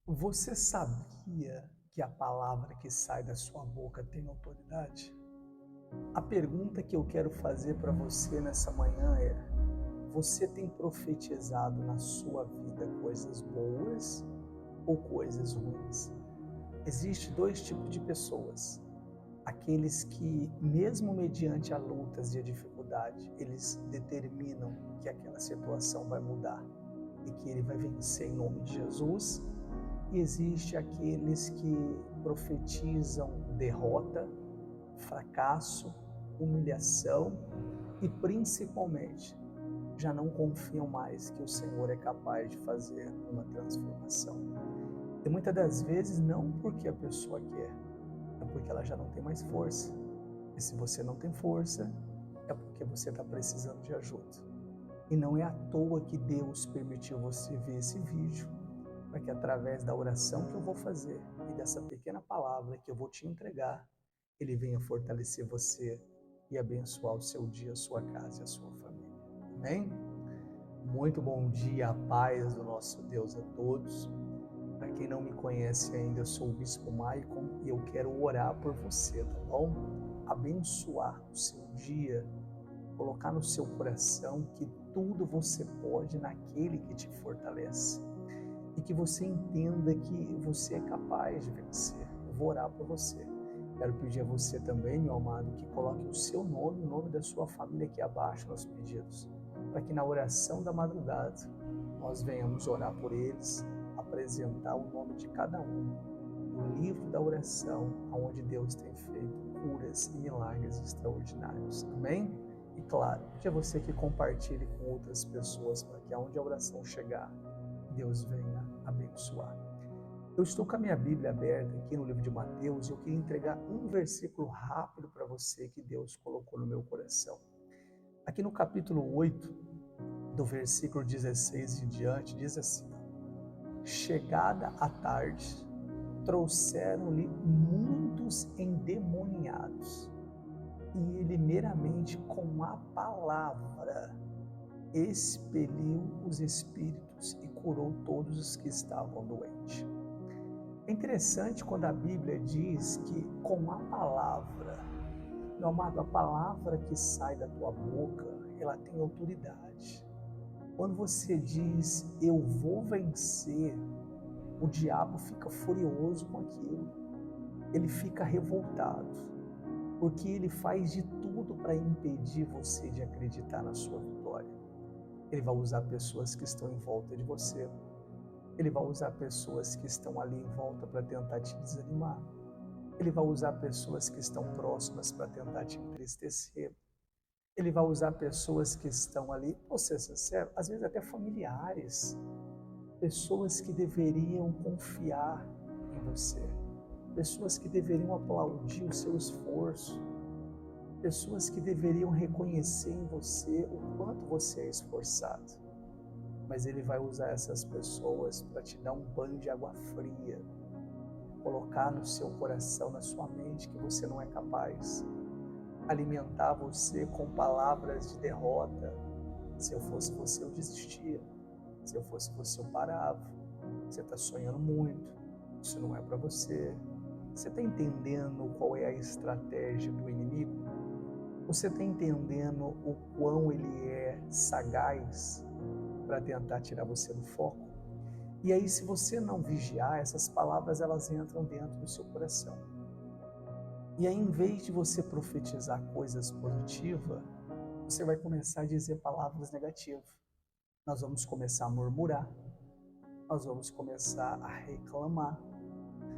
Você sabia que a palavra que sai da sua boca tem autoridade? A pergunta que eu quero fazer para você nessa manhã é: você tem profetizado na sua vida coisas boas ou coisas ruins? Existem dois tipos de pessoas. Aqueles que, mesmo mediante a lutas e a dificuldade, eles determinam que aquela situação vai mudar e que ele vai vencer em nome de Jesus. E existe aqueles que profetizam derrota, fracasso, humilhação e principalmente já não confiam mais que o Senhor é capaz de fazer uma transformação. E muitas das vezes não porque a pessoa quer, é porque ela já não tem mais força. E se você não tem força, é porque você está precisando de ajuda. E não é à toa que Deus permitiu você ver esse vídeo, para que através da oração que eu vou fazer e dessa pequena palavra que eu vou te entregar, Ele venha fortalecer você e abençoar o seu dia, a sua casa e a sua família. Amém? Muito bom dia, a paz do nosso Deus a todos. Para quem não me conhece ainda, eu sou o Bispo Maicon e eu quero orar por você, tá bom? Abençoar o seu dia, colocar no seu coração que tudo você pode naquele que te fortalece. E que você entenda que você é capaz de vencer. Eu vou orar por você. Quero pedir a você também, meu amado, que coloque o seu nome, o nome da sua família aqui abaixo nos pedidos, para que na oração da madrugada nós venhamos orar por eles, apresentar o nome de cada um no livro da oração, onde Deus tem feito curas e milagres extraordinários. Amém? E claro, pedir a você que compartilhe com outras pessoas, para que aonde a oração chegar, Deus venha abençoar. Eu estou com a minha Bíblia aberta aqui no livro de Mateus e eu queria entregar um versículo rápido para você que Deus colocou no meu coração. Aqui no capítulo 8, do versículo 16 em diante, diz assim: chegada a tarde, trouxeram-lhe muitos endemoniados, e ele meramente com a palavra expeliu os espíritos e curou todos os que estavam doentes. É interessante quando a Bíblia diz que com a palavra, meu amado, a palavra que sai da tua boca, ela tem autoridade. Quando você diz, eu vou vencer, o diabo fica furioso com aquilo. Ele fica revoltado, porque ele faz de tudo para impedir você de acreditar na sua vitória. Ele vai usar pessoas que estão em volta de você. Ele vai usar pessoas que estão ali em volta para tentar te desanimar. Ele vai usar pessoas que estão próximas para tentar te entristecer. Ele vai usar pessoas que estão ali, vou ser sincero, às vezes até familiares, pessoas que deveriam confiar em você, pessoas que deveriam aplaudir o seu esforço, pessoas que deveriam reconhecer em você o quanto você é esforçado. Mas ele vai usar essas pessoas para te dar um banho de água fria, colocar no seu coração, na sua mente que você não é capaz, alimentar você com palavras de derrota. Se eu fosse você, eu desistia. Se eu fosse você, eu parava. Você está sonhando muito, isso não é para você. Você está entendendo qual é a estratégia do inimigo? Você está entendendo o quão ele é sagaz para tentar tirar você do foco? E aí, se você não vigiar, essas palavras elas entram dentro do seu coração. E aí, em vez de você profetizar coisas positivas, você vai começar a dizer palavras negativas. Nós vamos começar a murmurar, nós vamos começar a reclamar,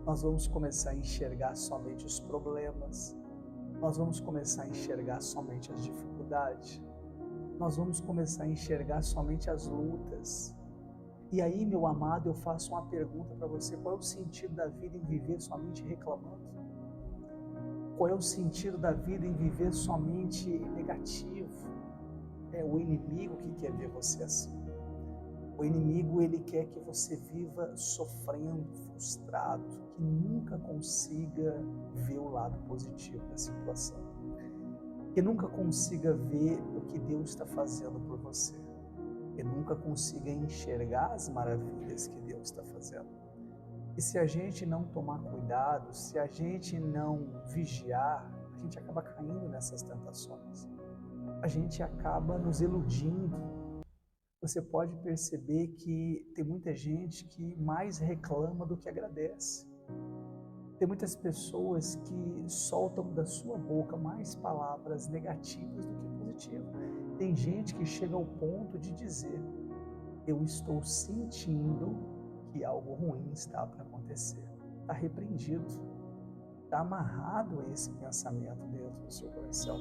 nós vamos começar a enxergar somente os problemas, nós vamos começar a enxergar somente as dificuldades, nós vamos começar a enxergar somente as lutas. E aí, meu amado, eu faço uma pergunta para você: qual é o sentido da vida em viver somente reclamando? Qual é o sentido da vida em viver somente negativo? É o inimigo que quer ver você assim. O inimigo, ele quer que você viva sofrendo, frustrado, que nunca consiga ver o lado positivo da situação, que nunca consiga ver o que Deus está fazendo por você, que nunca consiga enxergar as maravilhas que Deus está fazendo. E se a gente não tomar cuidado, se a gente não vigiar, a gente acaba caindo nessas tentações. A gente acaba nos iludindo. Você pode perceber que tem muita gente que mais reclama do que agradece. Tem muitas pessoas que soltam da sua boca mais palavras negativas do que positivas. Tem gente que chega ao ponto de dizer: eu estou sentindo que algo ruim está para acontecer. Está repreendido, está amarrado a esse pensamento dentro do seu coração.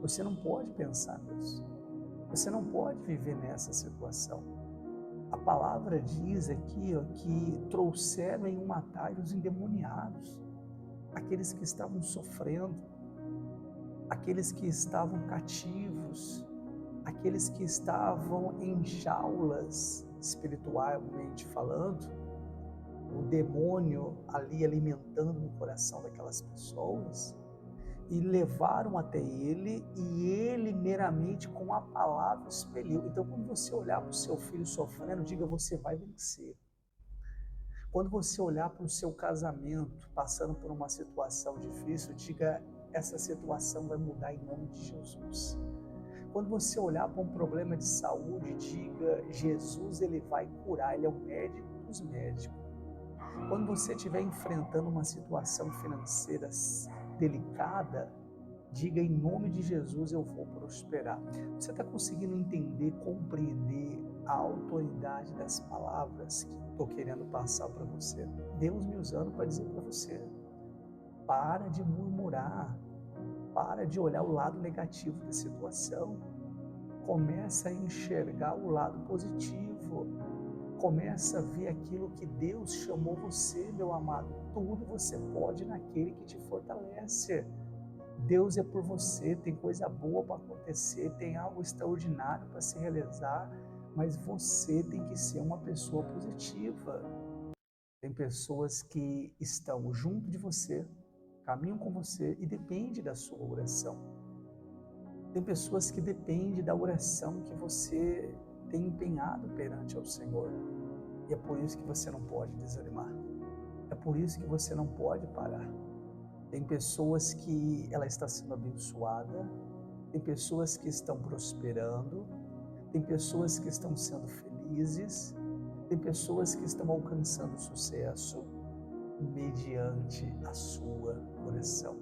Você não pode pensar nisso. Você não pode viver nessa situação. A palavra diz aqui que trouxeram em um atalho os endemoniados, aqueles que estavam sofrendo, aqueles que estavam cativos, aqueles que estavam em jaulas, espiritualmente falando, o demônio ali alimentando no coração daquelas pessoas, e levaram até ele, e ele meramente com a palavra expeliu. Então, quando você olhar para o seu filho sofrendo, diga: você vai vencer. Quando você olhar para o seu casamento passando por uma situação difícil, diga: essa situação vai mudar em nome de Jesus. Quando você olhar para um problema de saúde, diga: Jesus, ele vai curar, ele é o médico dos médicos. Quando você estiver enfrentando uma situação financeira delicada, diga: em nome de Jesus eu vou prosperar. Você está conseguindo entender, compreender a autoridade das palavras que estou querendo passar para você? Deus me usando para dizer para você: para de murmurar, para de olhar o lado negativo da situação, começa a enxergar o lado positivo, começa a ver aquilo que Deus chamou você, meu amado. Tudo você pode naquele que te fortalece. Deus é por você, tem coisa boa para acontecer, tem algo extraordinário para se realizar, mas você tem que ser uma pessoa positiva. Tem pessoas que estão junto de você, caminham com você e dependem da sua oração. Tem pessoas que dependem da oração que você tem empenhado perante ao Senhor. E é por isso que você não pode desanimar. É por isso que você não pode parar. Tem pessoas que ela está sendo abençoada, tem pessoas que estão prosperando, tem pessoas que estão sendo felizes, tem pessoas que estão alcançando sucesso mediante a sua oração,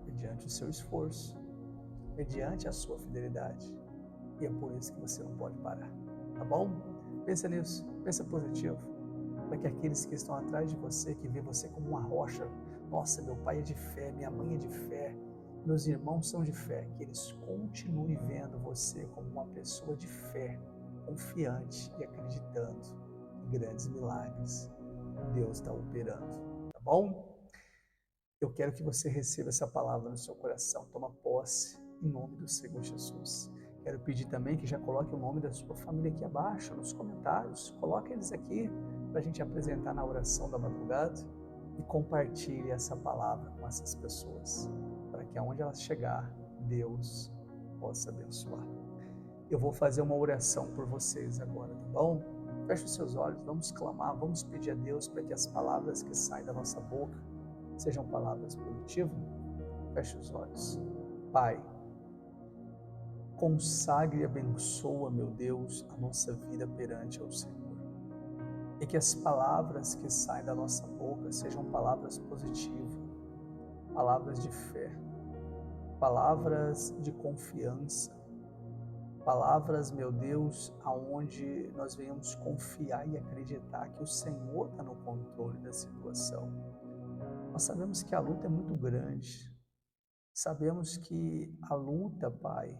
mediante o seu esforço, mediante a sua fidelidade. E é por isso que você não pode parar, tá bom? Pensa nisso, pensa positivo, para que aqueles que estão atrás de você, que vê você como uma rocha: nossa, meu pai é de fé, minha mãe é de fé, meus irmãos são de fé, que eles continuem vendo você como uma pessoa de fé, confiante e acreditando em grandes milagres. Deus está operando, tá bom? Eu quero que você receba essa palavra no seu coração, toma posse em nome do Senhor Jesus. Quero pedir também que já coloque o nome da sua família aqui abaixo, nos comentários, coloque eles aqui para a gente apresentar na oração da madrugada, e compartilhe essa palavra com essas pessoas, para que aonde elas chegar, Deus possa abençoar. Eu vou fazer uma oração por vocês agora, tá bom? Feche os seus olhos, vamos clamar, vamos pedir a Deus para que as palavras que saem da nossa boca sejam palavras positivas. Feche os olhos. Pai, consagre e abençoa, meu Deus, a nossa vida perante ao Senhor. E que as palavras que saem da nossa boca sejam palavras positivas, palavras de fé, palavras de confiança, palavras, meu Deus, aonde nós venhamos confiar e acreditar que o Senhor está no controle da situação. Nós sabemos que a luta é muito grande, sabemos que a luta, Pai,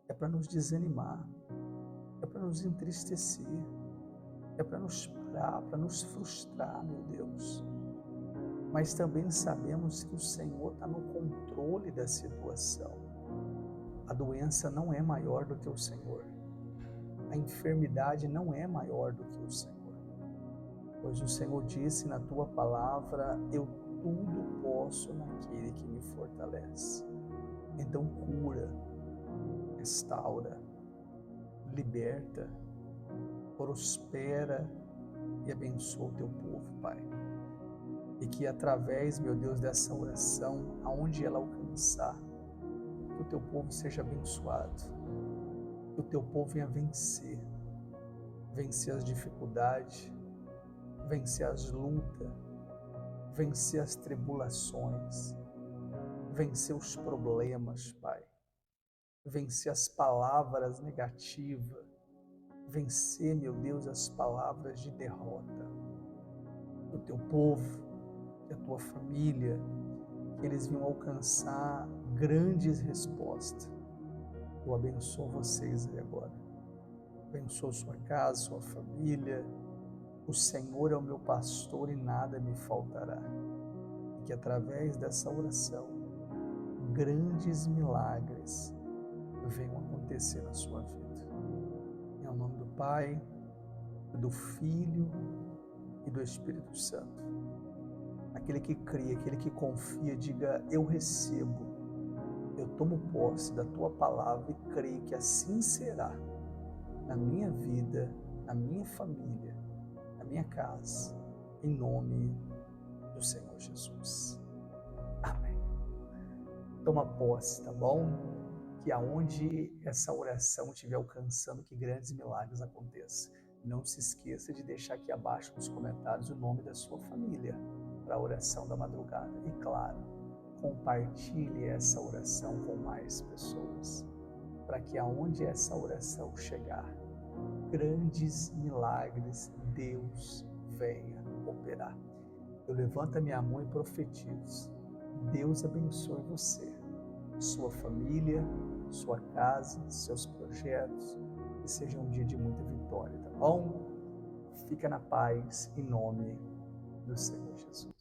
é para nos desanimar, é para nos entristecer, é para nos parar, para nos frustrar, meu Deus. Mas também sabemos que o Senhor está no controle da situação. A doença não é maior do que o Senhor. A enfermidade não é maior do que o Senhor. Pois o Senhor disse na tua palavra: eu tudo posso naquele que me fortalece. Então cura, restaura, liberta, prospera e abençoa o teu povo, Pai. e que através, meu Deus, dessa oração, aonde ela alcançar, que o teu povo seja abençoado, que o teu povo venha vencer as dificuldades, vencer as lutas, vencer as tribulações, vencer os problemas, Pai, vencer as palavras negativas, vencer, meu Deus, as palavras de derrota. O teu povo, a tua família, que eles venham alcançar grandes respostas. Eu abençoo vocês aí agora. Abençoo sua casa, sua família. O Senhor é o meu pastor e nada me faltará. E que através dessa oração, grandes milagres venham acontecer na sua vida. Em nome do Pai, do Filho e do Espírito Santo. Aquele que crê, aquele que confia, diga: eu recebo, eu tomo posse da tua palavra e creio que assim será na minha vida, na minha família, na minha casa, em nome do Senhor Jesus. Amém. Toma posse, tá bom? Que aonde essa oração estiver alcançando, que grandes milagres aconteçam. Não se esqueça de deixar aqui abaixo nos comentários o nome da sua família para a oração da madrugada. E claro, compartilhe essa oração com mais pessoas, para que aonde essa oração chegar, grandes milagres Deus venha operar. Eu levanto a minha mão e profetizo. Deus abençoe você, sua família, sua casa, seus projetos, que seja um dia de muita vitória, tá bom? Fica na paz, em nome do Senhor Jesus.